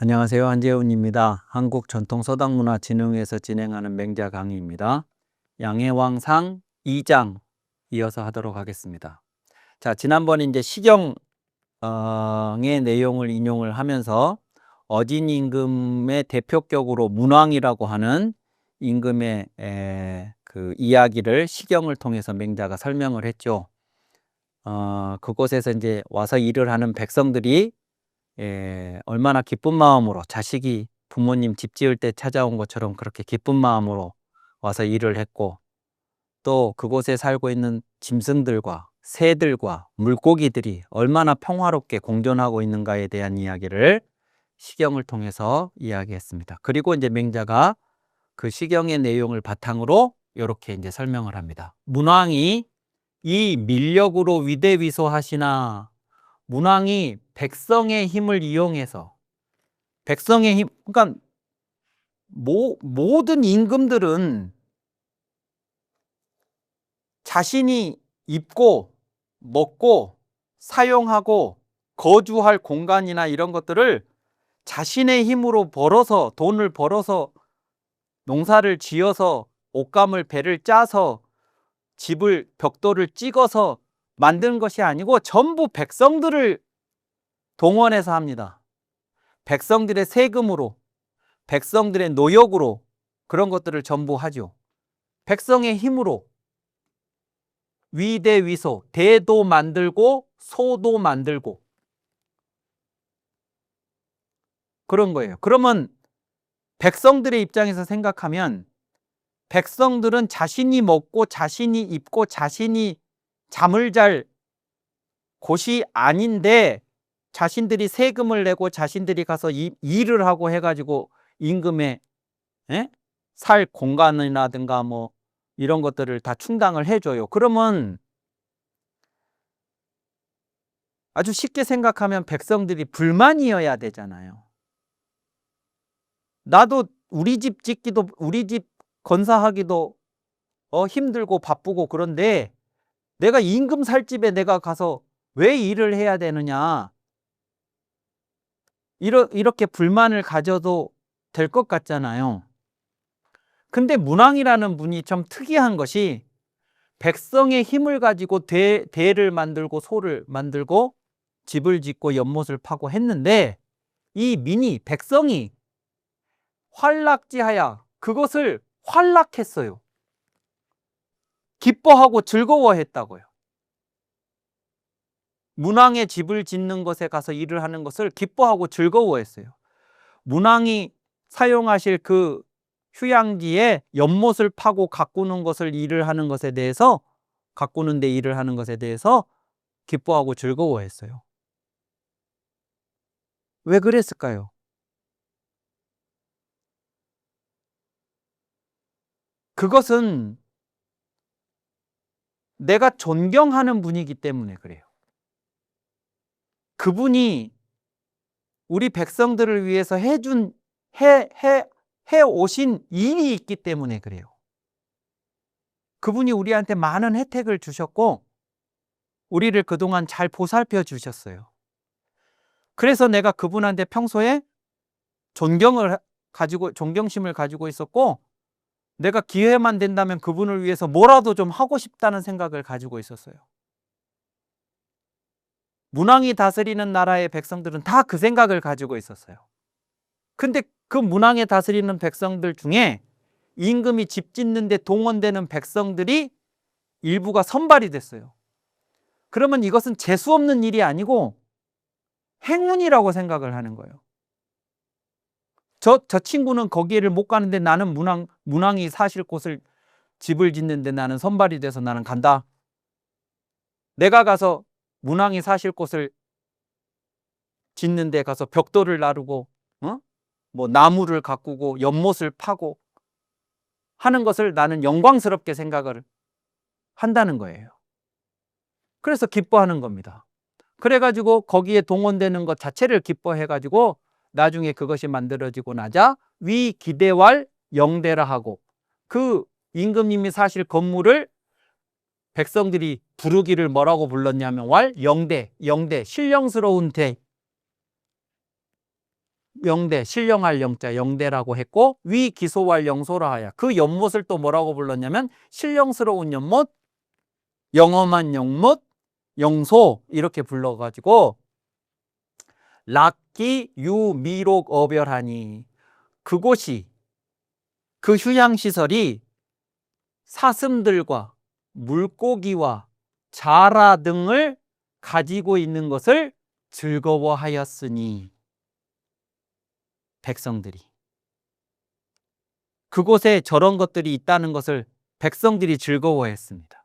안녕하세요. 한재훈입니다. 한국전통서당문화진흥회에서 진행하는 맹자 강의입니다. 양해왕상 2장 이어서 하도록 하겠습니다. 자, 지난번에 이제 시경의 내용을 인용을 하면서 어진 임금의 대표격으로 문왕이라고 하는 임금의 그 이야기를 시경을 통해서 맹자가 설명을 했죠. 그곳에서 이제 와서 일을 하는 백성들이 얼마나 기쁜 마음으로 자식이 부모님 집 지을 때 찾아온 것처럼 그렇게 기쁜 마음으로 와서 일을 했고, 또 그곳에 살고 있는 짐승들과 새들과 물고기들이 얼마나 평화롭게 공존하고 있는가에 대한 이야기를 시경을 통해서 이야기했습니다. 그리고 이제 맹자가 그 시경의 내용을 바탕으로 이렇게 이제 설명을 합니다. 문왕이 이 밀력으로 위대위소하시나, 문왕이 백성의 힘을 이용해서, 백성의 힘, 그러니까 모든 임금들은 자신이 입고 먹고 사용하고 거주할 공간이나 이런 것들을 자신의 힘으로 벌어서, 돈을 벌어서 농사를 지어서 옷감을 배를 짜서 집을 벽돌을 찍어서 만든 것이 아니고 전부 백성들을 동원해서 합니다. 백성들의 세금으로, 백성들의 노역으로 그런 것들을 전부 하죠. 백성의 힘으로 위대위소, 대도 만들고 소도 만들고 그런 거예요. 그러면 백성들의 입장에서 생각하면 백성들은 자신이 먹고 자신이 입고 자신이 잠을 잘 곳이 아닌데, 자신들이 세금을 내고 자신들이 가서 일을 하고 해가지고 임금의 살 공간이라든가 뭐 이런 것들을 다 충당을 해줘요. 그러면 아주 쉽게 생각하면 백성들이 불만이어야 되잖아요. 나도 우리 집 짓기도, 우리 집 건사하기도 힘들고 바쁘고, 그런데 내가 임금 살 집에 내가 가서 왜 일을 해야 되느냐, 이렇게 불만을 가져도 될 것 같잖아요. 근데 문왕이라는 분이 좀 특이한 것이, 백성의 힘을 가지고 대를 만들고 소를 만들고 집을 짓고 연못을 파고 했는데, 이 민이, 백성이 활락지하야 그것을 활락했어요. 기뻐하고 즐거워했다고요. 문왕의 집을 짓는 것에 가서 일을 하는 것을 기뻐하고 즐거워했어요. 문왕이 사용하실 그 휴양지에 연못을 파고 가꾸는 것을 일을 하는 것에 대해서, 가꾸는데 일을 하는 것에 대해서 기뻐하고 즐거워했어요. 왜 그랬을까요? 그것은 내가 존경하는 분이기 때문에 그래요. 그분이 우리 백성들을 위해서 해 오신 일이 있기 때문에 그래요. 그분이 우리한테 많은 혜택을 주셨고 우리를 그동안 잘 보살펴 주셨어요. 그래서 내가 그분한테 평소에 존경심을 가지고 있었고, 내가 기회만 된다면 그분을 위해서 뭐라도 좀 하고 싶다는 생각을 가지고 있었어요. 문왕이 다스리는 나라의 백성들은 다 그 생각을 가지고 있었어요. 근데 그 문왕에 다스리는 백성들 중에 임금이 집 짓는데 동원되는 백성들이 일부가 선발이 됐어요. 그러면 이것은 재수 없는 일이 아니고 행운이라고 생각을 하는 거예요. 저 친구는 거기를 못 가는데 나는 문왕이 사실 곳을, 집을 짓는데 나는 선발이 돼서 나는 간다. 내가 가서 문왕이 사실 곳을 짓는데 가서 벽돌을 나르고 뭐 나무를 가꾸고 연못을 파고 하는 것을 나는 영광스럽게 생각을 한다는 거예요. 그래서 기뻐하는 겁니다. 그래가지고 거기에 동원되는 것 자체를 기뻐해가지고 나중에 그것이 만들어지고 나자 위기대왈 영대라 하고, 그 임금님이 사실 건물을 백성들이 부르기를 뭐라고 불렀냐면 영대, 신령스러운 대, 영대, 신령할 영자 영대라고 했고, 위 기소할 영소라 하야. 그 연못을 또 뭐라고 불렀냐면 신령스러운 연못, 영험한 연못, 영소 이렇게 불러가지고 락기 유미록 어별하니, 그곳이, 그 휴양시설이 사슴들과 물고기와 자라 등을 가지고 있는 것을 즐거워하였으니, 백성들이 그곳에 저런 것들이 있다는 것을 백성들이 즐거워했습니다.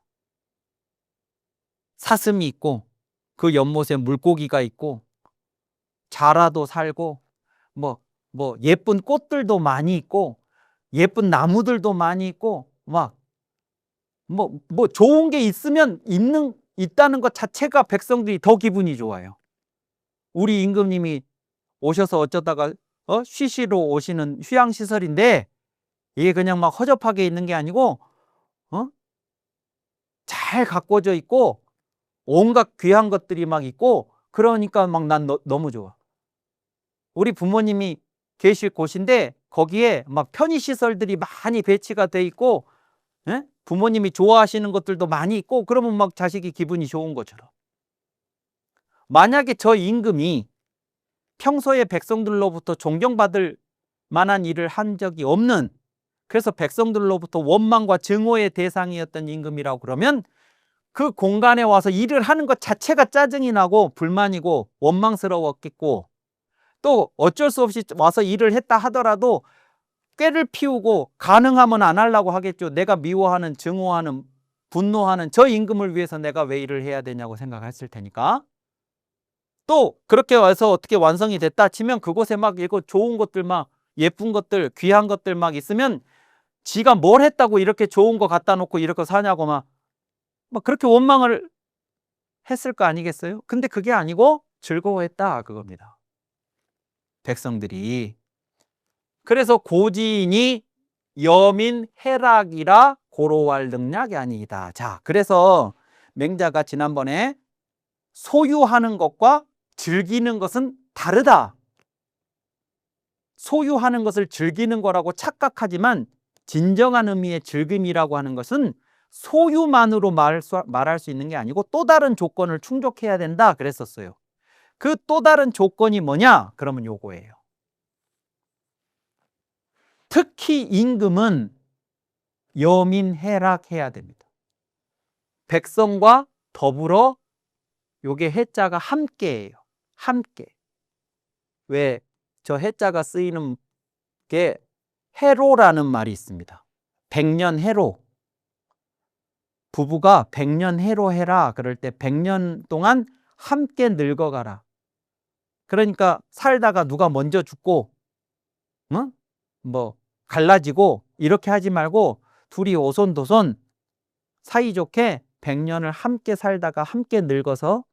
사슴이 있고 그 연못에 물고기가 있고 자라도 살고 뭐 예쁜 꽃들도 많이 있고 예쁜 나무들도 많이 있고 막 좋은 게 있다는 것 자체가 백성들이 더 기분이 좋아요. 우리 임금님이 오셔서 어쩌다가 쉬시러 오시는 휴양시설인데 이게 그냥 막 허접하게 있는 게 아니고 잘 가꿔져 있고 온갖 귀한 것들이 막 있고, 그러니까 막 난 너무 좋아. 우리 부모님이 계실 곳인데 거기에 막 편의시설들이 많이 배치가 돼 있고, 예? 부모님이 좋아하시는 것들도 많이 있고, 그러면 막 자식이 기분이 좋은 것처럼. 만약에 저 임금이 평소에 백성들로부터 존경받을 만한 일을 한 적이 없는, 그래서 백성들로부터 원망과 증오의 대상이었던 임금이라고 그러면 그 공간에 와서 일을 하는 것 자체가 짜증이 나고 불만이고 원망스러웠겠고, 또 어쩔 수 없이 와서 일을 했다 하더라도 꾀를 피우고 가능하면 안 하려고 하겠죠. 내가 미워하는, 증오하는, 분노하는 저 임금을 위해서 내가 왜 일을 해야 되냐고 생각했을 테니까. 또 그렇게 와서 어떻게 완성이 됐다 치면 그곳에 막 이거 좋은 것들, 막 예쁜 것들, 귀한 것들 막 있으면 지가 뭘 했다고 이렇게 좋은 거 갖다 놓고 이렇게 사냐고 막 그렇게 원망을 했을 거 아니겠어요? 근데 그게 아니고 즐거워했다 그겁니다, 백성들이. 그래서 고지인이 여민 해락이라 고로할 능력이 아니다. 자, 그래서 맹자가 지난번에 소유하는 것과 즐기는 것은 다르다. 소유하는 것을 즐기는 거라고 착각하지만 진정한 의미의 즐김이라고 하는 것은 소유만으로 말할 수 있는 게 아니고 또 다른 조건을 충족해야 된다 그랬었어요. 그 또 다른 조건이 뭐냐? 그러면 요거예요. 특히 임금은 여민해락해야 됩니다. 백성과 더불어, 요게 해자가 함께예요. 함께. 왜 저 해자가 쓰이는 게 해로라는 말이 있습니다. 백년해로. 부부가 백년해로해라 그럴 때 100년 동안 함께 늙어가라. 그러니까 살다가 누가 먼저 죽고 갈라지고 이렇게 하지 말고 둘이 오손도손 사이좋게 100년을 함께 살다가 함께 늙어서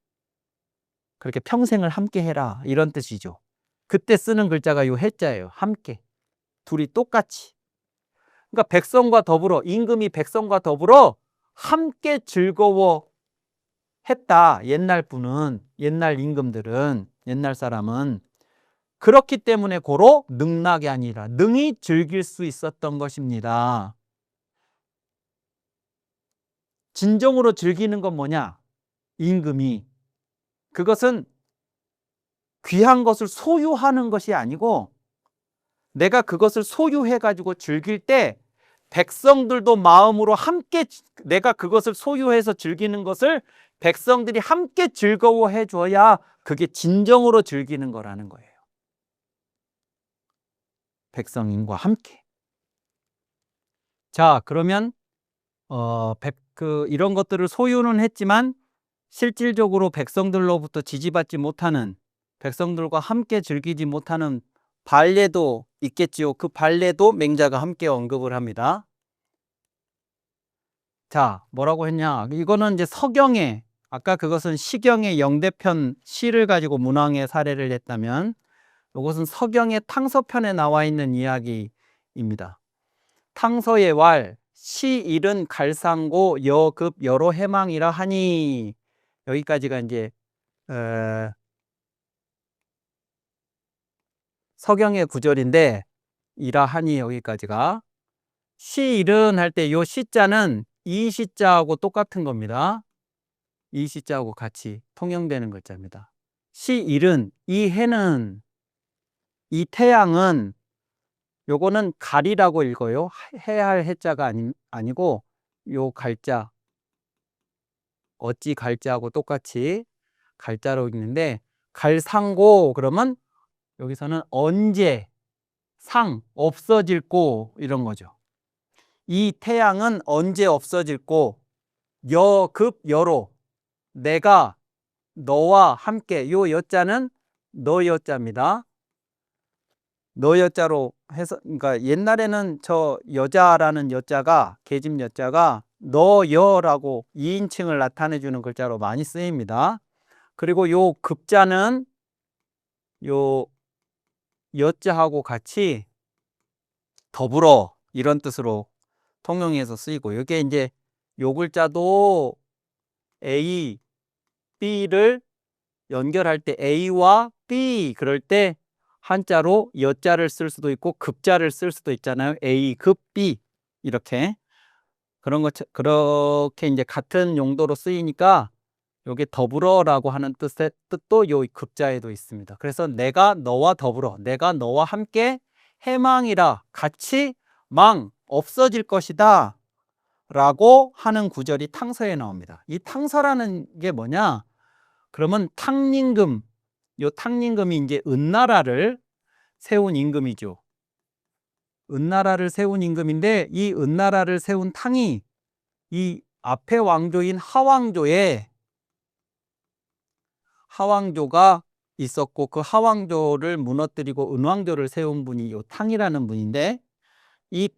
그렇게 평생을 함께 해라, 이런 뜻이죠. 그때 쓰는 글자가 요 해자예요. 함께. 둘이 똑같이. 그러니까 백성과 더불어, 임금이 백성과 더불어 함께 즐거워했다. 옛날 분은, 옛날 임금들은, 옛날 사람은. 그렇기 때문에 고로 능락이 아니라 능히 즐길 수 있었던 것입니다. 진정으로 즐기는 건 뭐냐? 임금이. 그것은 귀한 것을 소유하는 것이 아니고 내가 그것을 소유해가지고 즐길 때 백성들도 마음으로 함께, 내가 그것을 소유해서 즐기는 것을 백성들이 함께 즐거워해 줘야 그게 진정으로 즐기는 거라는 거예요. 백성인과 함께. 자, 그러면 이런 것들을 소유는 했지만 실질적으로 백성들로부터 지지받지 못하는, 백성들과 함께 즐기지 못하는 반례도 있겠지요. 그 반례도 맹자가 함께 언급을 합니다. 자, 뭐라고 했냐? 이거는 이제 서경의, 아까 그것은 시경의 영대편 시를 가지고 문왕의 사례를 했다면 이것은 서경의 탕서편에 나와 있는 이야기입니다. 탕서의 왈, 시일은 갈상고 여급 여러 해망이라 하니, 여기까지가 이제 서경의 구절인데 이라하니 여기까지가 시일은 할 때 요 시자는 이 시자하고 똑같은 겁니다. 이 시자하고 같이 통용되는 글자입니다. 시일은 이 해는 이 태양은 요거는 갈이라고 읽어요. 해야 할 해자가 아니고 요 갈자 어찌 갈자하고 똑같이 갈자로 읽는데 갈상고 그러면 여기서는 언제 상 없어질고 이런 거죠. 이 태양은 언제 없어질고 여급 여로 내가 너와 함께 요 여자는 너 여자입니다. 너 여자로 해서 그러니까 옛날에는 저 여자라는 여자가 계집 여자가 너 여라고 2인칭을 나타내 주는 글자로 많이 쓰입니다. 그리고 요 급자는 요 여자하고 같이 더불어 이런 뜻으로 통용해서 쓰이고 이게 이제 요 글자도 A, B를 연결할 때 A와 B 그럴 때 한자로 여자를 쓸 수도 있고 급자를 쓸 수도 있잖아요. A 급 B 이렇게 그런 것 그렇게 이제 같은 용도로 쓰이니까 요게 더불어라고 하는 뜻의 뜻도 요 급자에도 있습니다. 그래서 내가 너와 더불어 내가 너와 함께 해망이라 같이 망 없어질 것이다 라고 하는 구절이 탕서에 나옵니다. 이 탕서라는 게 뭐냐? 그러면 탕림금, 요 탕림금이 이제 은나라를 세운 임금이죠. 은나라를 세운 임금인데 이 은나라를 세운 탕이 이 앞에 왕조인 하왕조가 있었고 그 하왕조를 무너뜨리고 은왕조를 세운 분이 요 탕이라는 분인데 이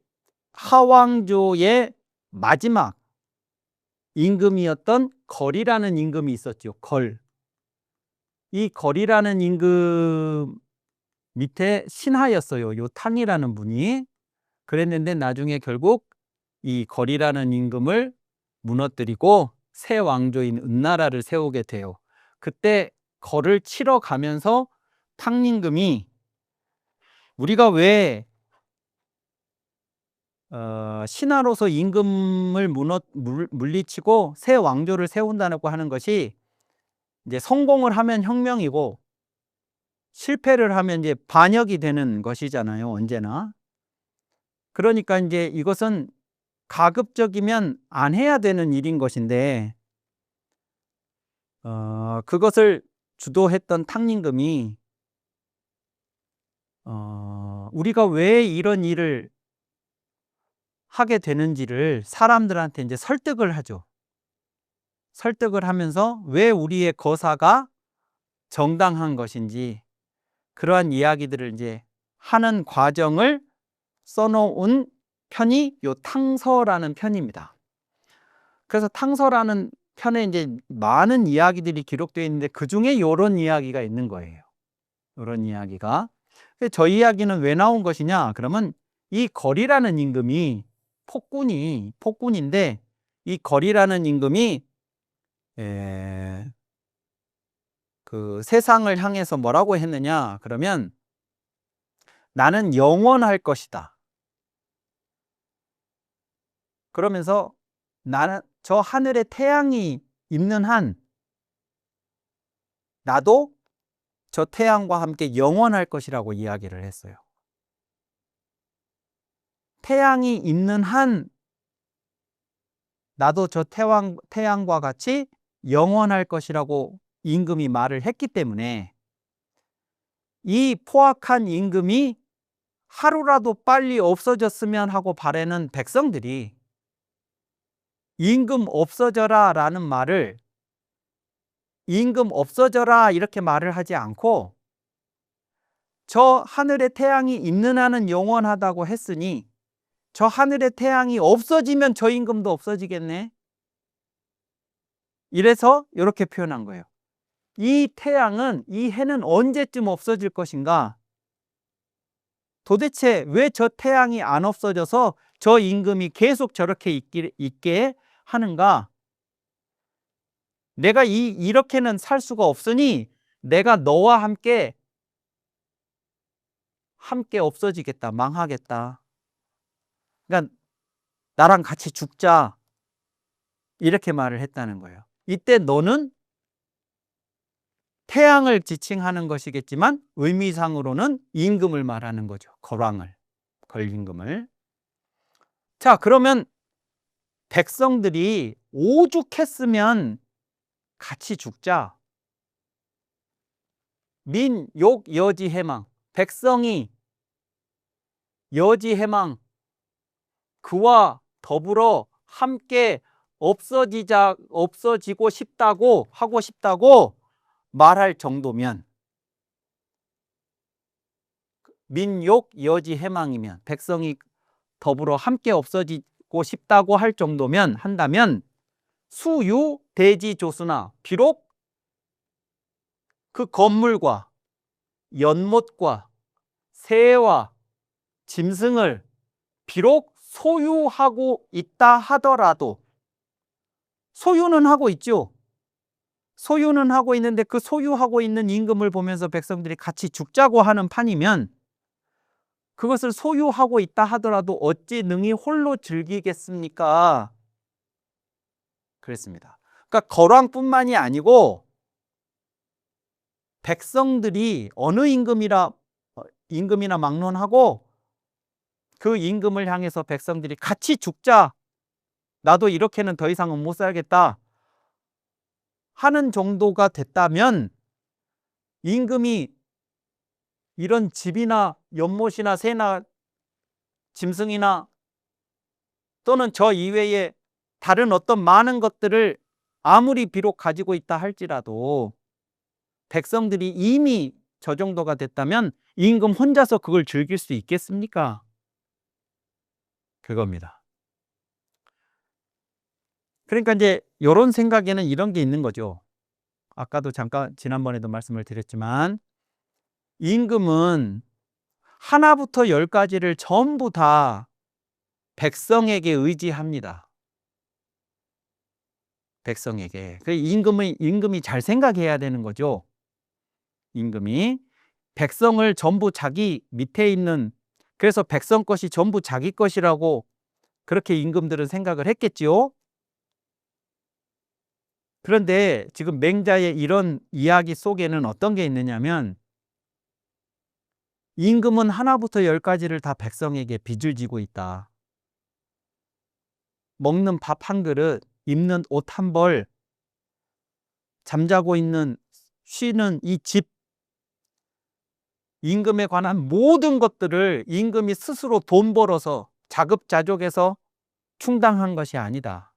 하왕조의 마지막 임금이었던 걸이라는 임금이 있었죠. 걸. 이 걸이라는 임금 밑에 신하였어요. 요 탕이라는 분이. 그랬는데 나중에 결국 이 걸이라는 임금을 무너뜨리고 새 왕조인 은나라를 세우게 돼요. 그때 걸을 치러 가면서 탕임금이 우리가 왜 신하로서 임금을 물리치고 새 왕조를 세운다고 하는 것이 이제 성공을 하면 혁명이고 실패를 하면 이제 반역이 되는 것이잖아요. 언제나. 그러니까 이제 이것은 가급적이면 안 해야 되는 일인 것인데 그것을 주도했던 탕림금이 우리가 왜 이런 일을 하게 되는지를 사람들한테 이제 설득을 하죠. 설득을 하면서 왜 우리의 거사가 정당한 것인지 그러한 이야기들을 이제 하는 과정을 써놓은 편이 요 탕서라는 편입니다. 그래서 탕서라는 편에 이제 많은 이야기들이 기록되어 있는데 그 중에 이런 이야기가 있는 거예요. 이런 이야기가. 저 이야기는 왜 나온 것이냐? 그러면 이 걸이라는 임금이 폭군인데 이 걸이라는 임금이 그 세상을 향해서 뭐라고 했느냐? 그러면 나는 영원할 것이다. 그러면서 나는 저 하늘에 태양이 있는 한 나도 저 태양과 함께 영원할 것이라고 이야기를 했어요. 태양이 있는 한 나도 저 태양과 같이 영원할 것이라고 임금이 말을 했기 때문에 이 포악한 임금이 하루라도 빨리 없어졌으면 하고 바라는 백성들이 임금 없어져라 라는 말을 임금 없어져라 이렇게 말을 하지 않고 저 하늘에 태양이 있는 한은 영원하다고 했으니 저 하늘에 태양이 없어지면 저 임금도 없어지겠네. 이래서 이렇게 표현한 거예요. 이 태양은, 이 해는 언제쯤 없어질 것인가? 도대체 왜 저 태양이 안 없어져서 저 임금이 계속 저렇게 있게 하는가? 내가 이렇게는 살 수가 없으니 내가 너와 함께 함께 없어지겠다, 망하겠다. 그러니까 나랑 같이 죽자. 이렇게 말을 했다는 거예요. 이때 너는 태양을 지칭하는 것이겠지만 의미상으로는 임금을 말하는 거죠. 거왕을, 걸임금을. 자, 그러면 백성들이 오죽했으면 같이 죽자. 민, 욕, 여지, 해망. 백성이 여지, 해망 그와 더불어 함께 없어지고 싶다고 하고 싶다고 말할 정도면, 민욕, 여지, 해망이면 백성이 더불어 함께 없어지고 싶다고 할 정도면 한다면 수유, 대지, 조수나 비록 그 건물과 연못과 새와 짐승을 비록 소유하고 있다 하더라도, 소유는 하고 있죠. 소유는 하고 있는데 그 소유하고 있는 임금을 보면서 백성들이 같이 죽자고 하는 판이면 그것을 소유하고 있다 하더라도 어찌 능히 홀로 즐기겠습니까? 그랬습니다. 그러니까 거왕뿐만이 아니고 백성들이 어느 임금이나 막론하고 그 임금을 향해서 백성들이 같이 죽자, 나도 이렇게는 더 이상은 못 살겠다 하는 정도가 됐다면 임금이 이런 집이나 연못이나 새나 짐승이나 또는 저 이외에 다른 어떤 많은 것들을 아무리 비록 가지고 있다 할지라도 백성들이 이미 저 정도가 됐다면 임금 혼자서 그걸 즐길 수 있겠습니까? 그겁니다. 그러니까 이제 이런 생각에는 이런 게 있는 거죠. 아까도 잠깐 지난번에도 말씀을 드렸지만 임금은 하나부터 열까지를 전부 다 백성에게 의지합니다. 백성에게. 그 임금이 잘 생각해야 되는 거죠. 임금이 백성을 전부 자기 밑에 있는, 그래서 백성 것이 전부 자기 것이라고 그렇게 임금들은 생각을 했겠지요. 그런데 지금 맹자의 이런 이야기 속에는 어떤 게 있느냐면 임금은 하나부터 열까지를 다 백성에게 빚을 지고 있다. 먹는 밥 한 그릇, 입는 옷 한 벌, 잠자고 있는, 쉬는 이 집, 임금에 관한 모든 것들을 임금이 스스로 돈 벌어서 자급자족해서 충당한 것이 아니다.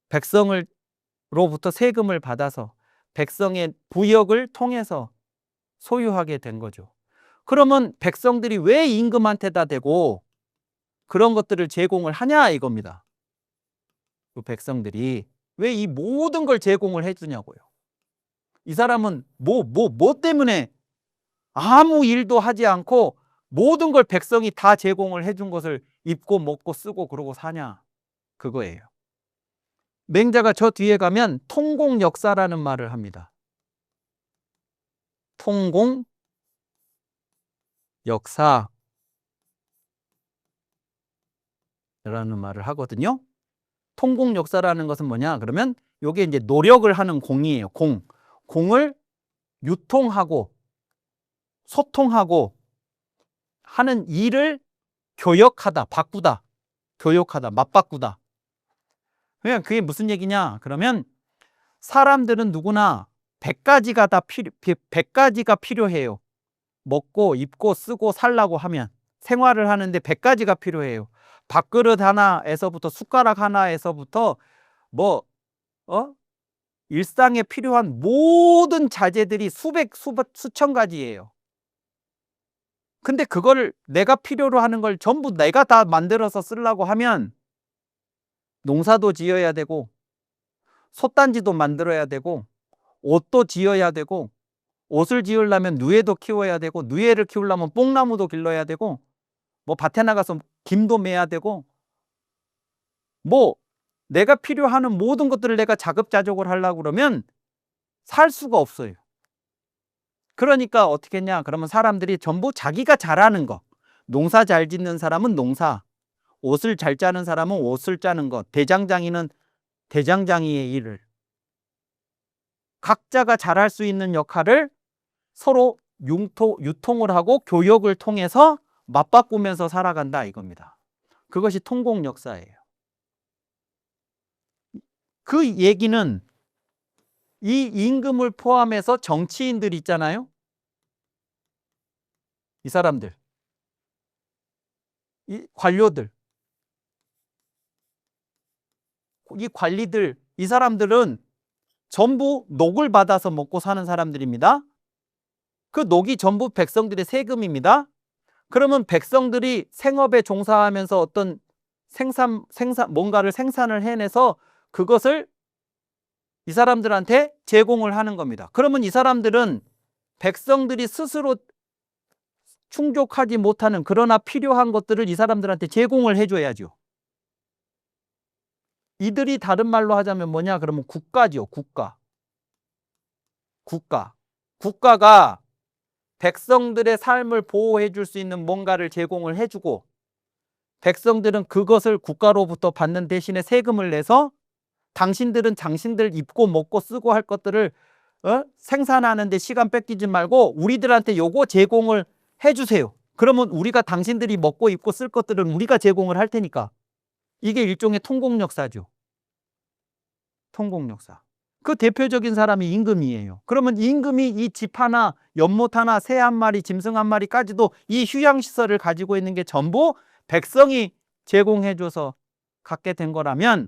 백성으로부터 세금을 받아서 백성의 부역을 통해서 소유하게 된 거죠. 그러면 백성들이 왜 임금한테다 대고 그런 것들을 제공을 하냐 이겁니다. 그 백성들이 왜 이 모든 걸 제공을 해주냐고요. 이 사람은 뭐 때문에 아무 일도 하지 않고 모든 걸 백성이 다 제공을 해준 것을 입고 먹고 쓰고 그러고 사냐, 그거예요. 맹자가 저 뒤에 가면 통공역사라는 말을 합니다. 통공역사라는 말을 하거든요. 통공역사라는 것은 뭐냐 그러면 이게 이제 노력을 하는 공이에요. 공을 유통하고 소통하고 하는 일을 교역하다, 바꾸다, 교역하다, 맞바꾸다. 그냥 그게 무슨 얘기냐 그러면 사람들은 누구나 100가지가 필요해요. 먹고 입고 쓰고 살라고 하면 생활을 하는데 100가지가 필요해요. 밥그릇 하나에서부터 숟가락 하나에서부터 일상에 필요한 모든 자재들이 수천 가지예요. 근데 그걸 내가 필요로 하는 걸 전부 내가 다 만들어서 쓰려고 하면 농사도 지어야 되고 솥단지도 만들어야 되고 옷도 지어야 되고 옷을 지으려면 누에도 키워야 되고 누에를 키우려면 뽕나무도 길러야 되고 밭에 나가서 김도 매야 되고 내가 필요하는 모든 것들을 내가 자급자족을 하려고 그러면 살 수가 없어요. 그러니까 어떻게 했냐? 그러면 사람들이 전부 자기가 잘하는 거, 농사 잘 짓는 사람은 농사, 옷을 잘 짜는 사람은 옷을 짜는 것, 대장장이는 대장장이의 일을, 각자가 잘할 수 있는 역할을 서로 유통을 하고 교역을 통해서 맞바꾸면서 살아간다 이겁니다. 그것이 통공 역사예요. 그 얘기는 이 임금을 포함해서 정치인들 있잖아요. 이 사람들, 이 관료들, 이 관리들, 이 사람들은 전부 녹을 받아서 먹고 사는 사람들입니다. 그 녹이 전부 백성들의 세금입니다. 그러면 백성들이 생업에 종사하면서 어떤 뭔가를 생산을 해내서 그것을 이 사람들한테 제공을 하는 겁니다. 그러면 이 사람들은 백성들이 스스로 충족하지 못하는 그러나 필요한 것들을 이 사람들한테 제공을 해줘야죠. 이들이 다른 말로 하자면 뭐냐? 그러면 국가죠. 국가가 백성들의 삶을 보호해 줄 수 있는 뭔가를 제공을 해주고 백성들은 그것을 국가로부터 받는 대신에 세금을 내서 당신들은 당신들 입고 먹고 쓰고 할 것들을 생산하는데 시간 뺏기지 말고 우리들한테 요거 제공을 해주세요. 그러면 우리가 당신들이 먹고 입고 쓸 것들은 우리가 제공을 할 테니까. 이게 일종의 통공역사죠. 통공역사. 그 대표적인 사람이 임금이에요. 그러면 임금이 이 집 하나, 연못 하나, 새 한 마리, 짐승 한 마리까지도 이 휴양시설을 가지고 있는 게 전부 백성이 제공해줘서 갖게 된 거라면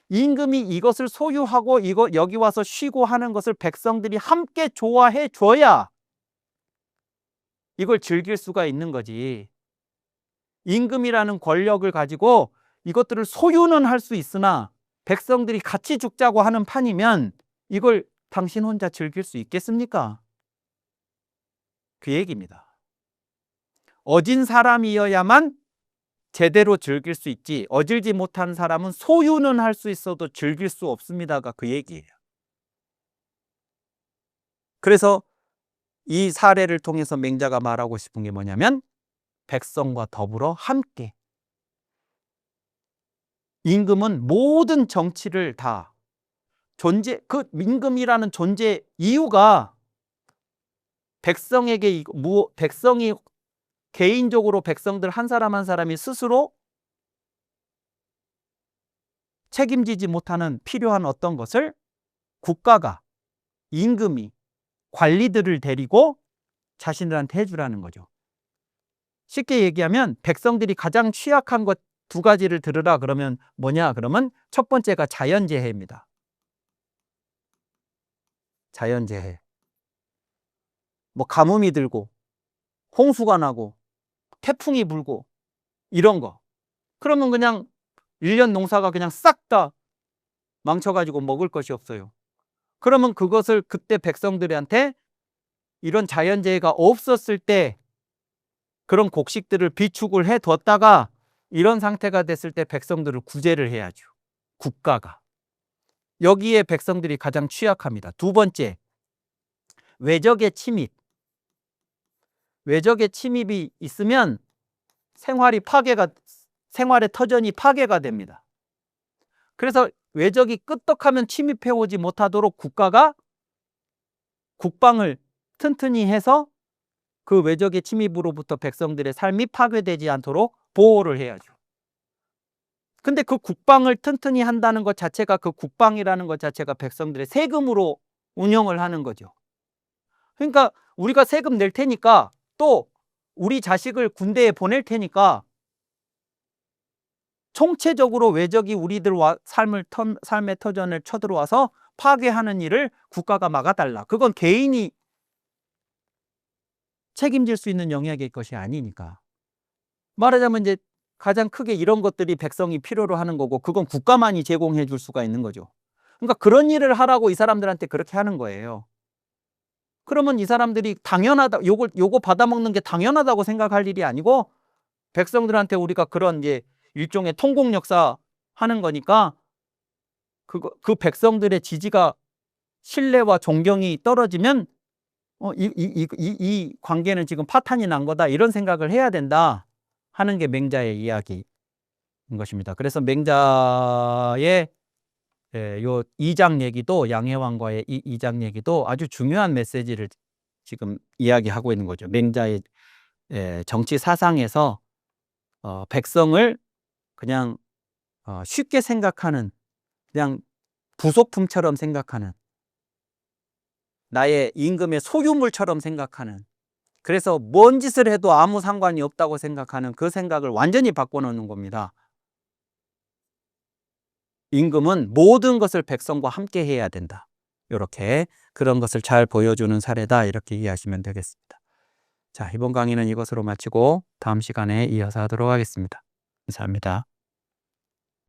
임금이 이것을 소유하고 여기 와서 쉬고 하는 것을 백성들이 함께 좋아해 줘야 이걸 즐길 수가 있는 거지. 임금이라는 권력을 가지고 이것들을 소유는 할 수 있으나 백성들이 같이 죽자고 하는 판이면 이걸 당신 혼자 즐길 수 있겠습니까? 그 얘기입니다. 어진 사람이어야만 제대로 즐길 수 있지 어질지 못한 사람은 소유는 할 수 있어도 즐길 수 없습니다가 그 얘기예요. 그래서 이 사례를 통해서 맹자가 말하고 싶은 게 뭐냐면 백성과 더불어 함께 임금은 모든 정치를 다 그 임금이라는 존재 이유가 백성이 개인적으로 백성들 한 사람 한 사람이 스스로 책임지지 못하는 필요한 어떤 것을 국가가 임금이 관리들을 데리고 자신들한테 해주라는 거죠. 쉽게 얘기하면 백성들이 가장 취약한 것 두 가지를 들으라 그러면 뭐냐? 그러면 첫 번째가 자연재해입니다. 자연재해. 뭐 가뭄이 들고 홍수가 나고 태풍이 불고 이런 거. 그러면 그냥 1년 농사가 그냥 싹 다 망쳐가지고 먹을 것이 없어요. 그러면 그것을 그때 백성들한테 이런 자연재해가 없었을 때 그런 곡식들을 비축을 해뒀다가 이런 상태가 됐을 때 백성들을 구제를 해야죠. 국가가. 여기에 백성들이 가장 취약합니다. 두 번째, 외적의 침입. 외적의 침입이 있으면 생활의 터전이 파괴가 됩니다. 그래서 외적이 끄떡하면 침입해 오지 못하도록 국가가 국방을 튼튼히 해서 그 외적의 침입으로부터 백성들의 삶이 파괴되지 않도록 보호를 해야죠. 근데 그 국방을 튼튼히 한다는 것 자체가 그 국방이라는 것 자체가 백성들의 세금으로 운영을 하는 거죠. 그러니까 우리가 세금 낼 테니까 또 우리 자식을 군대에 보낼 테니까 총체적으로 외적이 우리들 삶의 터전을 쳐들어와서 파괴하는 일을 국가가 막아달라. 그건 개인이 책임질 수 있는 영역의 것이 아니니까. 말하자면 이제 가장 크게 이런 것들이 백성이 필요로 하는 거고 그건 국가만이 제공해 줄 수가 있는 거죠. 그러니까 그런 일을 하라고 이 사람들한테 그렇게 하는 거예요. 그러면 이 사람들이 당연하다, 요거 받아먹는 게 당연하다고 생각할 일이 아니고 백성들한테 우리가 그런 이제 일종의 통공 역사 하는 거니까 그 백성들의 지지가 신뢰와 존경이 떨어지면 이 관계는 지금 파탄이 난 거다. 이런 생각을 해야 된다 하는 게 맹자의 이야기인 것입니다. 그래서 맹자의 요 2장 얘기도, 양해왕과의 이 2장 얘기도 아주 중요한 메시지를 지금 이야기하고 있는 거죠. 맹자의 정치 사상에서 백성을 그냥 쉽게 생각하는, 그냥 부속품처럼 생각하는, 나의 임금의 소유물처럼 생각하는, 그래서 뭔 짓을 해도 아무 상관이 없다고 생각하는 그 생각을 완전히 바꿔놓는 겁니다. 임금은 모든 것을 백성과 함께 해야 된다. 이렇게 그런 것을 잘 보여주는 사례다. 이렇게 이해하시면 되겠습니다. 자, 이번 강의는 이것으로 마치고 다음 시간에 이어서 하도록 하겠습니다. 감사합니다.